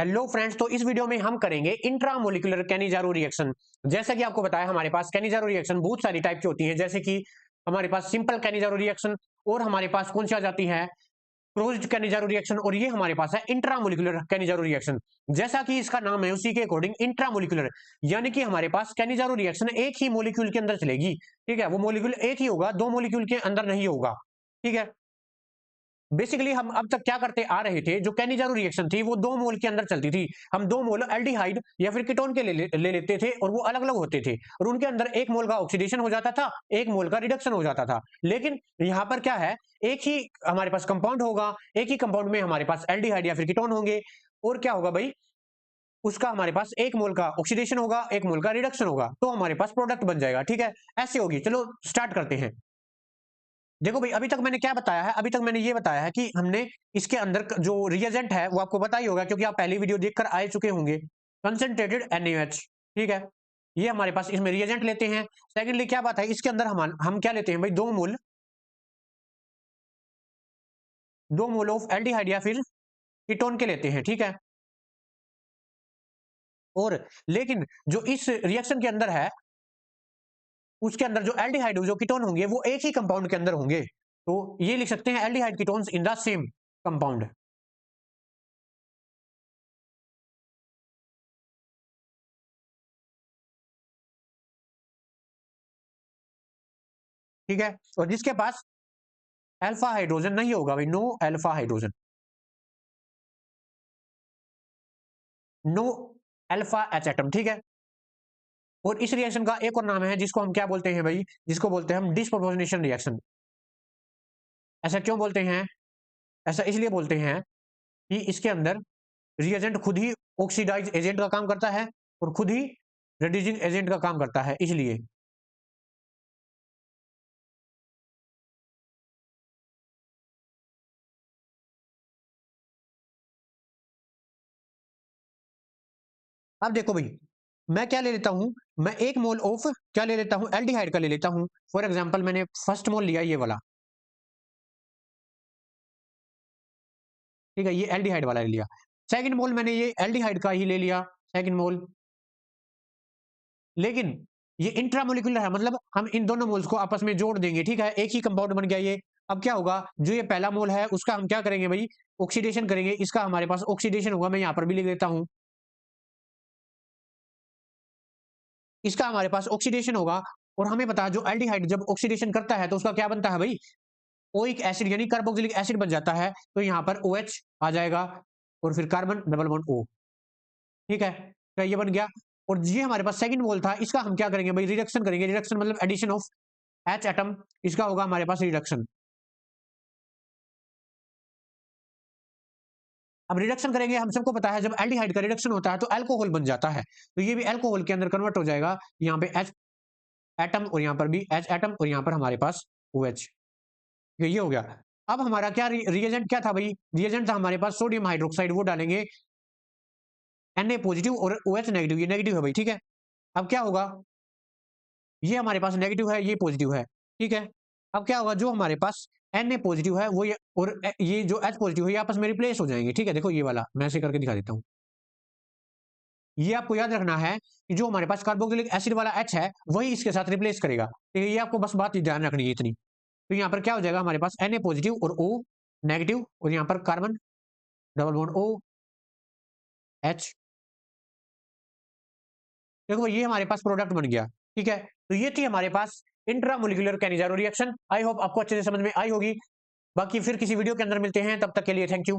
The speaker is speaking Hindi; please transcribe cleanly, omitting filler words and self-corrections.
हेलो फ्रेंड्स, तो इस वीडियो में हम करेंगे इंट्रामोलिकुलर कैनिजारो रिएक्शन। जैसा कि आपको बताया, हमारे पास कैनिजारो रिएक्शन बहुत सारी टाइप की होती हैं, जैसे कि हमारे पास सिंपल कैनिजारो रिएक्शन और हमारे पास कौन सी आ जाती है, क्लोज्ड कैनिजारो रिएक्शन, और ये हमारे पास है इंट्रामोलिकुलर कैनिजारो रिएक्शन। जैसा कि इसका नाम है उसी के अकॉर्डिंग इंट्रामोलिकुलर, यानी कि हमारे पास कैनिजारो रिएक्शन एक ही मोलिक्यूल के अंदर चलेगी। ठीक है, वो मोलिक्यूल एक ही होगा, दो मोलिक्यूल के अंदर नहीं होगा। ठीक है, बेसिकली हम अब तक क्या करते आ रहे थे, जो कैनिजारो रिएक्शन थी वो 2 मोल के अंदर चलती थी। हम 2 मोल एल्डिहाइड या फिर कीटोन के ले लेते थे और वो अलग अलग होते थे, और उनके अंदर 1 मोल का ऑक्सीडेशन हो जाता था, 1 मोल का रिडक्शन हो जाता था। लेकिन यहाँ पर क्या है, एक ही हमारे पास कंपाउंड होगा, एक ही कंपाउंड में हमारे पास एल्डिहाइड या फिर कीटोन होंगे, और क्या होगा भाई, उसका हमारे पास 1 मोल का ऑक्सीडेशन होगा, 1 मोल का रिडक्शन होगा, तो हमारे पास प्रोडक्ट बन जाएगा। ठीक है, ऐसे होगी। चलो स्टार्ट करते हैं। देखो भाई, अभी तक मैंने क्या बताया है, अभी तक मैंने ये बताया है कि हमने इसके अंदर जो रिएजेंट है वो आपको पता ही होगा, क्योंकि आप पहली वीडियो देखकर आए चुके होंगे। Concentrated NaOH। ठीक है, ये हमारे पास इसमें रिएजेंट लेते हैं। सेकेंडली क्या बात है, इसके अंदर हम क्या लेते हैं भाई, 2 मोल ऑफ एल्डिहाइड या फिर कीटोन के लेते हैं। ठीक है, और लेकिन जो इस रिएक्शन के अंदर है, उसके अंदर जो एल्डिहाइड जो कीटोन होंगे वो एक ही कंपाउंड के अंदर होंगे, तो ये लिख सकते हैं aldehyde ketones in the same compound. ठीक है, और जिसके पास अल्फा हाइड्रोजन नहीं होगा भाई, no alpha hydrogen, no alpha H atom. ठीक है, और इस रिएक्शन का एक और नाम है जिसको हम क्या बोलते हैं भाई, जिसको बोलते हैं हम डिस्प्रोपोर्शनेशन रिएक्शन। ऐसा क्यों बोलते हैं, ऐसा इसलिए बोलते हैं कि इसके अंदर रिएजेंट खुद ही ऑक्सीडाइज एजेंट का काम करता है और खुद ही रिड्यूसिंग एजेंट का काम करता है, इसलिए। अब देखो भाई, मैं क्या ले लेता हूं, मैं 1 मोल ऑफ क्या ले लेता हूं, एल्डिहाइड का ले लेता हूं। फॉर एग्जाम्पल मैंने फर्स्ट मोल लिया ये वाला। ठीक है, ये एल्डिहाइड वाला ले लिया। सेकंड मोल मैंने ये एल्डिहाइड का ही ले लिया, सेकंड मोल। लेकिन ये इंट्रामोलिकुलर है, मतलब हम इन दोनों मोल्स को आपस में जोड़ देंगे। ठीक है, एक ही कंपाउंड बन गया ये। अब क्या होगा, जो ये पहला मोल है उसका हम क्या करेंगे भाई, ऑक्सीडेशन करेंगे। इसका हमारे पास ऑक्सीडेशन होगा, मैं यहां पर भी लिख देता हूं, इसका हमारे पास ऑक्सीडेशन होगा। और हमें पता है जो एल्डिहाइड जब ऑक्सीडेशन करता है तो उसका क्या बनता है भाई, ओइक एसिड यानी कार्बोक्सिलिक एसिड बन जाता है। तो यहाँ पर OH आ जाएगा और फिर कार्बन डबल बॉन्ड O। ठीक है, तो ये बन गया। और ये हमारे पास सेकंड मोल था, इसका हम क्या करेंगे भाई, रिडक्शन करेंगे। रिडक्शन मतलब एडिशन ऑफ H एटम, इसका होगा हमारे पास रिडक्शन। अब रिडक्शन करेंगे, हम सबको पता है जब एल्डिहाइड का रिडक्शन होता है तो अल्कोहल बन जाता है, तो ये भी अल्कोहल के अंदर कन्वर्ट हो जाएगा। यहाँ पे H एटम और यहाँ पर भी H एटम और यहाँ पर हमारे पास OH। ये हो गया। अब हमारा क्या रिएजेंट क्या था भाई, रिएजेंट था हमारे पास सोडियम हाइड्रोक्साइड, वो डालेंगे Na पॉजिटिव और OH नेगेटिव, ये नेगेटिव है भाई। ठीक है, अब क्या होगा, ये हमारे पास नेगेटिव है, ये पॉजिटिव है। ठीक है, अब क्या होगा, जो हमारे पास Na पॉजिटिव है वो ये और ये जो H पॉजिटिव है ये आपस में रिप्लेस हो जाएंगे। ठीक है, देखो ये वाला मैं ऐसे करके दिखा देता हूँ। ये आपको याद रखना है कि जो हमारे पास कार्बोक्सिलिक एसिड वाला H है वही इसके साथ रिप्लेस करेगा। ठीक है, ये आपको बस बात ध्यान रखनी है इतनी। तो यहाँ पर क्या हो जाएगा, हमारे पास Na पॉजिटिव और O नेगेटिव, और यहाँ पर कार्बन डबल बॉन्ड OH। देखो ये हमारे पास प्रोडक्ट बन गया। ठीक है, तो ये थी हमारे पास intramolecular Cannizzaro reaction. I hope आपको अच्छे से समझ में आई होगी। बाकी फिर किसी वीडियो के अंदर मिलते हैं, तब तक के लिए थैंक यू।